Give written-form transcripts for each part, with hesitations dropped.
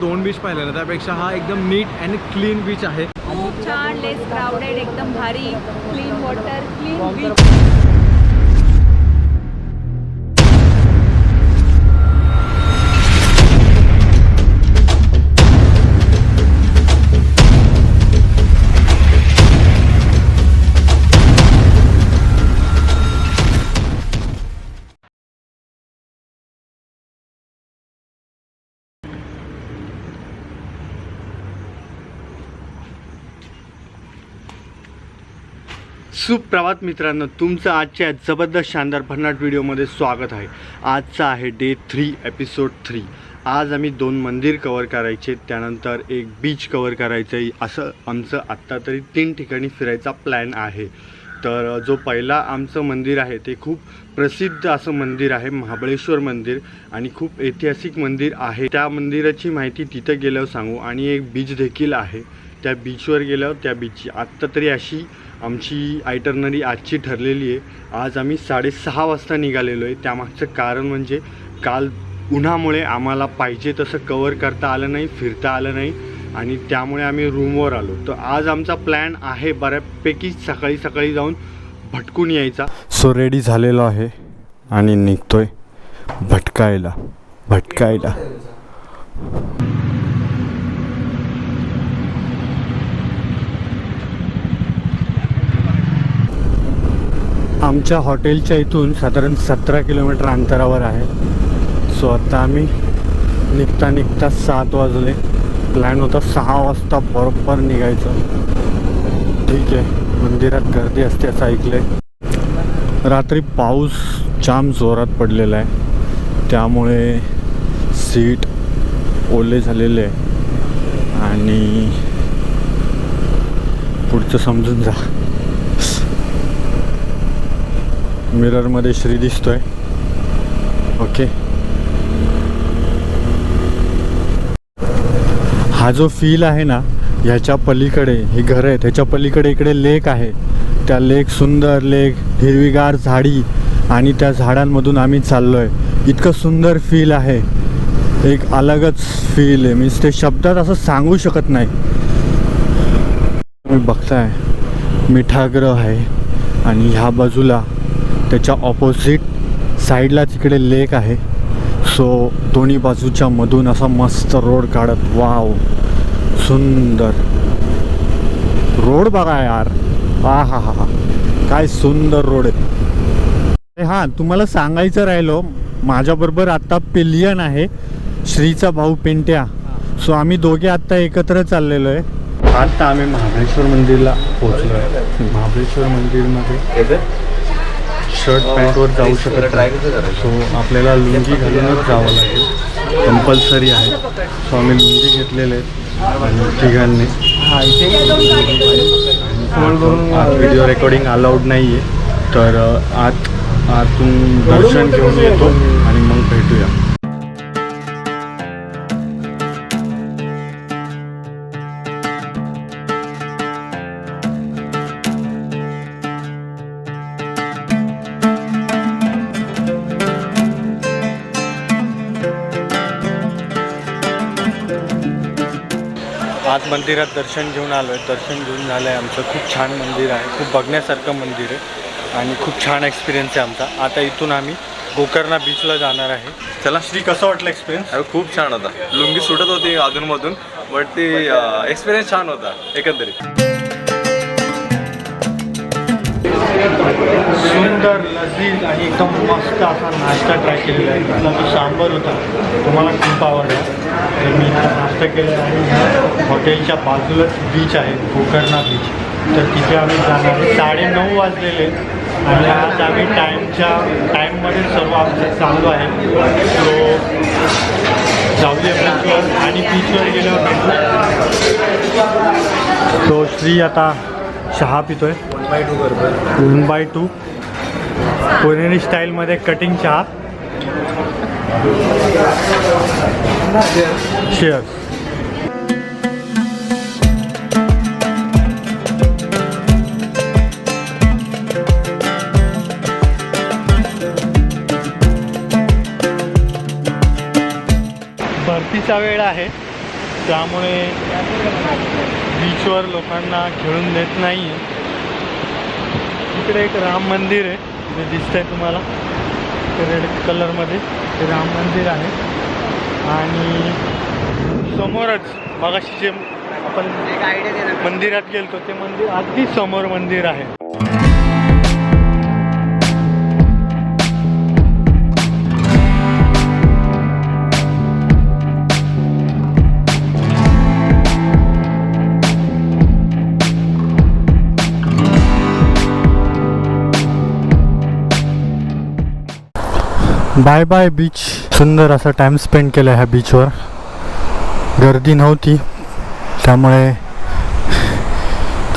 दोन बीच पाहिले ना, त्यापेक्षा हा एकदम नीट अँड क्लीन बीच आहे. खूप छान, लेस क्राउडेड, एकदम भारी, क्लीन वॉटर, क्लीन बीच. सुप्रभात मित्रांनो, तुमचं आजच्या जबरदस्त शानदार भन्नाट व्हिडिओमध्ये स्वागत आहे. आजचा आहे डे 3 एपिसोड 3. आज आम्ही 2 मंदिर कवर करायचे, त्यानंतर एक बीच कवर करायचं आहे. असं आमचं आत्ता तरी 3 ठिकाणी फिरायचा प्लॅन आहे. तर जो पहिला आमचं मंदिर आहे ते खूप प्रसिद्ध असं मंदिर आहे, महाबळेश्वर मंदिर, आणि खूप ऐतिहासिक मंदिर आहे. त्या मंदिराची माहिती तिथं गेल्यावर सांगू. आणि एक बीच देखील आहे, त्या बीचवर गेल्यावर त्या बीचची आत्ता तरी अशी आमची आयटरनरी आजची ठरलेली आहे. आज आम्ही 6:30 वाजता निघालेलो आहे. त्यामागचं कारण म्हणजे काल उन्हामुळे आम्हाला पाहिजे तसं कवर करता आलं नाही, फिरता आलं नाही, आणि त्यामुळे आम्ही रूमवर आलो. तर आज आमचा प्लॅन आहे बऱ्यापैकी सकाळी जाऊन भटकून यायचा. सो रेडी झालेलो आहे आणि निघतोय भटकायला. आमच्या हॉटेलच्या इथून साधारण 17 किलोमीटर अंतरावर आहे. सो आता आम्ही निघता 7 वाजले. प्लॅन होता 6 वाजता बरोबर निघायचं. ठीक आहे, मंदिरात गर्दी असते असं ऐकलं आहे. रात्री पाऊस जाम जोरात पडलेला आहे, त्यामुळे सीट ओले झालेले आहे. आणि पुढचं समजून जा. मिररमध्ये श्री दिसतोय. ओके, हा जो फील आहे ना, ह्याच्या पलीकडे हे घर आहे, त्याच्या पलीकडे इकडे लेक आहे. त्या लेक, सुंदर लेक, हिरवीगार झाडी, आणि त्या झाडांमधून आम्ही चाललो आहे. इतकं सुंदर फील आहे, एक अलगच फील आहे. मीन्स ते शब्दात असं सांगू शकत नाही. तुम्ही बघताय मिठागृह आहे, आणि ह्या बाजूला त्याच्या ऑपोजिट साईडला तिकडे लेक आहे. सो दोन्ही बाजूच्या मधून असा मस्त रोड काढत, वाव, सुंदर रोड बघा यार. हा काय सुंदर रोड आहे. हां, तुम्हाला सांगायचं राहिलो, माझ्याबरोबर आत्ता पिलियन आहे, श्रीचा भाऊ पिंट्या. सो आम्ही दोघे आत्ता एकत्र चाललेलो आहे. आत्ता आम्ही महाबळेश्वर मंदिरला पोहोचलो आहे. महाबळेश्वर मंदिरमध्ये शर्ट पॅन्टवर जाऊ शकत नाही. सो आपल्याला लुंगी घालूनच जावं लागेल, कंपल्सरी आहे. सो आम्ही लुंगी घेतलेले आहेत आणि तिघांनी. व्हिडिओ रेकॉर्डिंग अलाउड नाही आहे, तर आतून दर्शन घेऊन येतो आणि मग भेटूया. आज मंदिरात दर्शन घेऊन आलो आहे. दर्शन घेऊन झालं आहे आमचं. खूप छान मंदिर आहे, खूप बघण्यासारखं मंदिर आहे, आणि खूप छान एक्सपिरियन्स आहे आमचा. आता इथून आम्ही गोकर्णा बीचला जाणार आहे. चला श्री, कसं वाटलं एक्सपिरियन्स? अरे खूप छान होता. लुंगी सुटत होती अधूनमधून, बट ते एक्सपिरियन्स छान होता एकंदरीत. सुंदर, लजीज आणि एकदम मस्त असा नाश्ता ट्राय केलेला आहे. तिथला जो सांबर होता तो मला खूप आवडला. तर मी इथं नाश्ता केला आहे. हॉटेलच्या बाजूलाच बीच आहे, गोकर्णा बीच. तर तिथे आम्ही जाणार आहे. 9:30 वाजलेले, आणि आज आम्ही टाईममध्ये सर्व आमचं चालू आहे. सो जाऊया बीचवर, आणि बीचवर गेल्यावर तो श्री आता चहा पितोय 1/2 पुणेरी स्टाईलमध्ये कटिंग चहा. शेअर. भरतीचा वेळ आहे, त्यामुळे बीचवर लोकांना खेळून देत नाही आहे. इकडे एक राम मंदिर आहे, जे दिसतंय तुम्हाला रेड कलरमध्ये, ते राम मंदिर आहे. आणि समोरच मगाशी जे आपण मंदिरात गेलतो ते मंदिर अगदी समोर मंदिर आहे. Bye bye beach. सुंदर असा टाइम स्पेंड केला ह्या बीचवर. गर्दी नव्हती त्यामुळे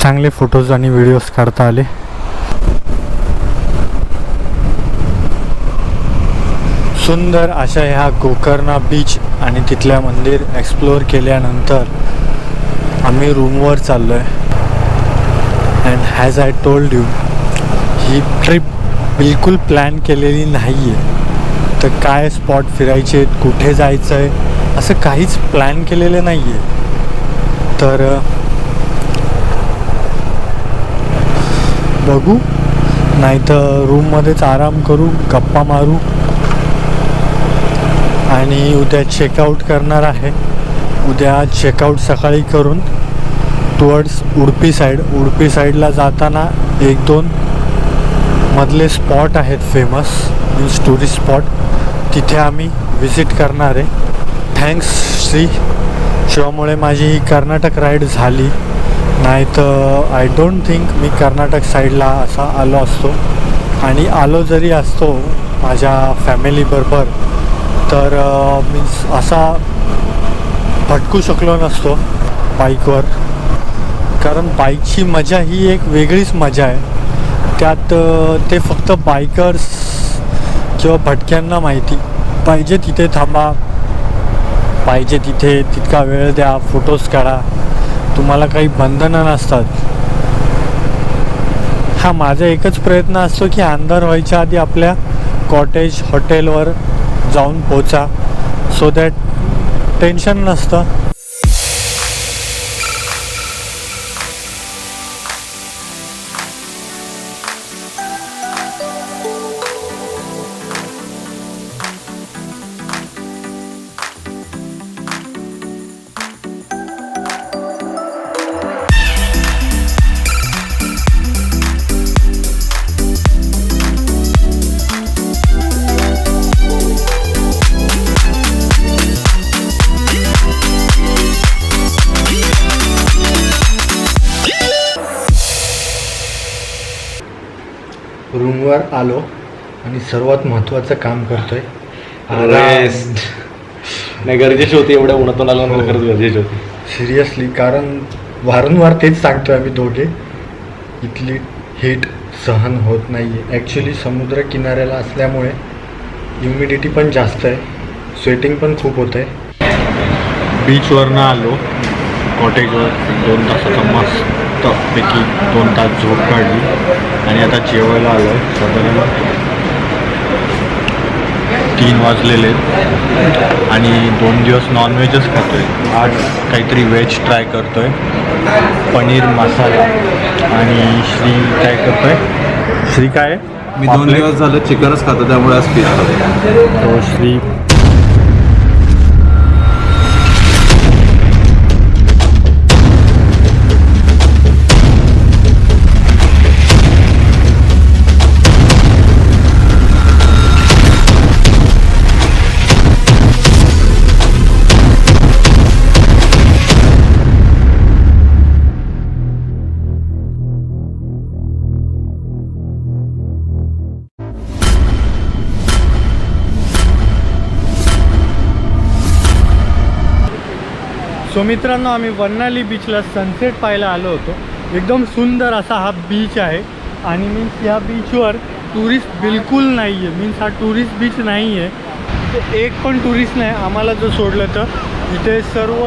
चांगले फोटोज आणि व्हिडिओज काढता आले. सुंदर अशा ह्या गोकर्णा बीच आणि तिथल्या मंदिर एक्सप्लोअर केल्यानंतर आम्ही रूमवर चाललो आहे. And has I told you, he trip बिलकुल प्लॅन केलेली नाही आहे. तर काय स्पॉट फिरायचे, कुठे जायचं आहे, असं काहीच प्लॅन केलेलं नाही आहे. तर बघू, नाही तर रूममध्येच आराम करू, गप्पा मारू आणि उद्या चेकआउट करणार आहे. उद्या चेकआउट सकाळी करून टुवर्ड्स उडपी साईडला जाताना 1-2 मधले स्पॉट आहेत फेमस, मीन्स टुरिस्ट स्पॉट, तिथे आम्ही विजिट करणार आहे. थँक्स श्री शिवामुळे माझी ही कर्नाटक राईड झाली, नाही तर आय डोंट थिंक मी कर्नाटक साईडला असा आलो असतो. आणि आलो जरी असतो माझ्या फॅमिलीबरोबर तर मीन्स असा भटकू शकलो नसतो बाईकवर. कारण बाईकची मजा ही एक वेगळीच मजा आहे. त्यात ते फक्त बायकर्स किंवा भटक्यांना माहिती. पाहिजे तिथे थांबा, पाहिजे तिथे तितका वेळ द्या, फोटोज काढा, तुम्हाला काही बंधनं नसतात. हा माझा एकच प्रयत्न असतो की अंधार व्हायच्या आधी आपल्या कॉटेज हॉटेलवर जाऊन पोचा, सो दॅट टेन्शन नसतं. रूमवर आलो आणि सर्वात महत्त्वाचं काम करतोय. रेस्ट नाही गरजेची होती, एवढ्या उन्हातून आलं मला खरंच गरजेची होती सिरियसली. कारण वारंवार तेच सांगतोय आम्ही दोघे, इथली हीट सहन होत नाही आहे. ॲक्च्युली समुद्र किनाऱ्याला असल्यामुळे ह्युमिडिटी पण जास्त आहे, स्वेटिंग पण खूप होतं आहे. बीचवरनं आलो कॉटेजवर, 2 तासाचा मस्तपैकी 2 तास झोप काढली आणि आता जेवायला आलो आहे. साधारण 3 वाजलेले आणि 2 दिवस नॉनव्हेजच खातो आहे. आज काहीतरी व्हेज ट्राय करतो आहे, पनीर मसाला. आणि श्री काय करतो आहे? श्री काय? मी 2 दिवस झालं चिकनच खातो, त्यामुळे आज फिश खातो. तो श्री सो मित्रांनो, आम्ही वन्नाली बीचला सनसेट पाहायला आलो होतो. एकदम सुंदर असा हा बीच आहे आणि मीन्स या बीचवर टुरिस्ट बिलकुल नाही आहे. मीन्स हा टुरिस्ट बीच नाही आहे, इथे एक पण टुरिस्ट नाही. आम्हाला जर सोडलं तर इथे सर्व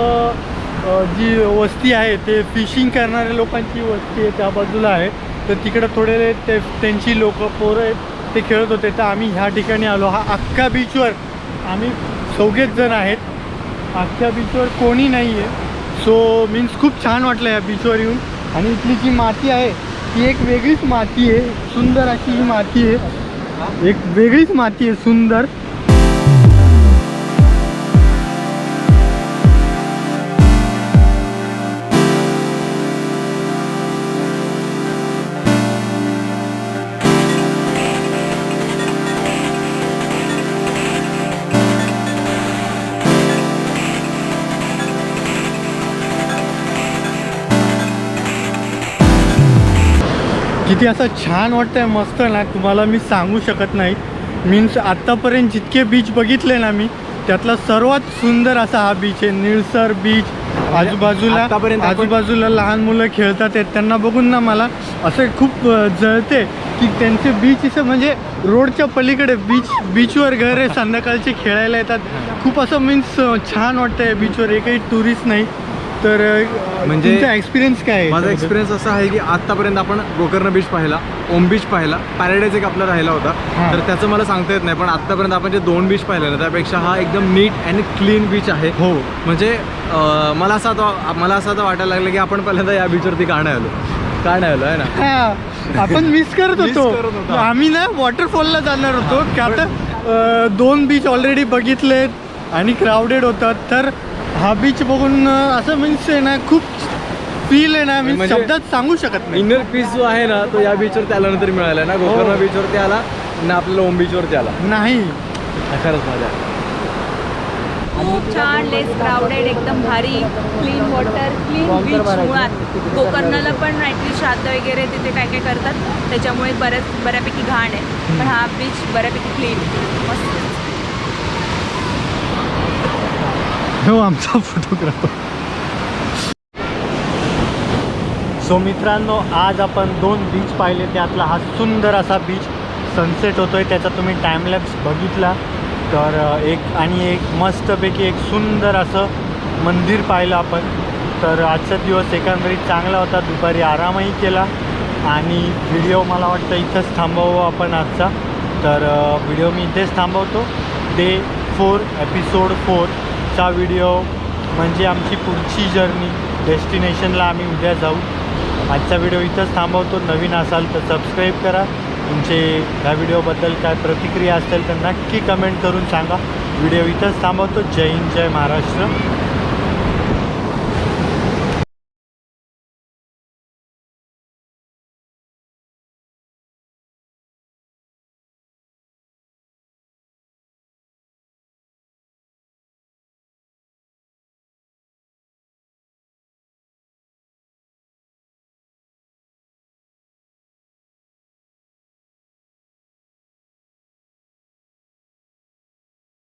जी वस्ती आहे ते फिशिंग करणाऱ्या लोकांची वस्ती आहे, त्या बाजूला आहे. तर तिकडं थोडे त्यांची लोक पोरं आहेत ते खेळत होते. तर आम्ही ह्या ठिकाणी आलो. हा अख्खा बीचवर आम्ही 4 जण आहेत अख्ख्या बीचवर कोणी नाही आहे. सो मीन्स खूप छान वाटलं या बीचवर येऊन. आणि इथली जी माती आहे ती एक वेगळीच माती आहे, सुंदर अशी ही माती आहे, एक वेगळीच माती आहे सुंदर. किती असं छान वाटतंय, मस्त ना, तुम्हाला मी सांगू शकत नाही. मीन्स आत्तापर्यंत जितके बीच बघितले ना मी, त्यातला सर्वात सुंदर असा हा बीच आहे. निळसर बीच, आजूबाजूला लहान मुलं खेळतात आहेत. त्यांना बघून ना मला असं खूप जळते की त्यांचे बीच असं म्हणजे रोडच्या पलीकडे बीचवर घर आहे, संध्याकाळचे खेळायला येतात. खूप असं मीन्स छान वाटतंय बीचवर, एकही टुरिस्ट नाही. तर म्हणजे तुमचा एक्सपिरियन्स काय आहे? माझा एक्सपिरियन्स असा आहे की आत्तापर्यंत आपण गोकर्ण बीच पाहिला, ओम बीच पाहिला, पॅराडाईज एक आपला राहिला होता. तर त्याचं मला सांगता येत नाही, पण आत्तापर्यंत आपण जे 2 बीच पाहिले ना त्यापेक्षा हा एकदम नीट अँड क्लीन बीच आहे. हो, म्हणजे मला असं आता वाटायला लागलं की आपण पहिल्यांदा या बीचवरती का नाही आलो आहे ना. हा, आपण मिस करत होतो. आम्ही ना वॉटरफॉलला जाणार होतो की आता 2 बीच ऑलरेडी बघितलेत आणि क्राऊडेड होतात. तर हा बीच बघून असं मीन्स आहे ना खूप फील आहे ना, मी म्हणजे शब्दात सांगू शकत नाही. इनर पीस जो आहे ना तो या बीचवरती आल्यानंतर मिळाला ना. गोकर्ण बीचवरती आला ना आपल्याला ओम बीचवरती आला नाही. खरंच मजा. खूप छान, लेस क्राऊडेड, एकदम भारी, क्लीन वॉटर, क्लीन बीच. मुळात गोकर्णाला पण ॲटलीस्ट श्राद्ध वगैरे तिथे काय काय करतात, त्याच्यामुळे बऱ्यापैकी घाण आहे. पण हा बीच बऱ्यापैकी क्लीन, मस्त. हो, आमचा फोटोग्राफर. सो मित्रांनो, आज आपण 2 बीच पाहिले. त्यातला हा सुंदर असा बीच सनसेट होतोय, त्याचा तुम्ही टाईमलॅप्स बघितला. तर एक मस्तपैकी एक सुंदर असं मंदिर पाहिलं आपण. तर आजचा दिवस एकंदरीत चांगला होता. दुपारी आरामही केला आणि व्हिडिओ मला वाटतं इथंच थांबवावं आपण आजचा. तर व्हिडिओ मी इथेच थांबवतो. डे 4 एपिसोड 4 चा व्हिडिओ म्हणजे आमची पुढची जर्नी, डेस्टिनेशनला आम्ही उद्या जाऊ. आजचा व्हिडिओ इथंच थांबवतो. नवीन असाल तर सबस्क्राईब करा. तुमचे ह्या व्हिडिओबद्दल काय प्रतिक्रिया असतील तर नक्की कमेंट करून सांगा. व्हिडिओ इथंच थांबवतो. जय हिंद, जय महाराष्ट्र.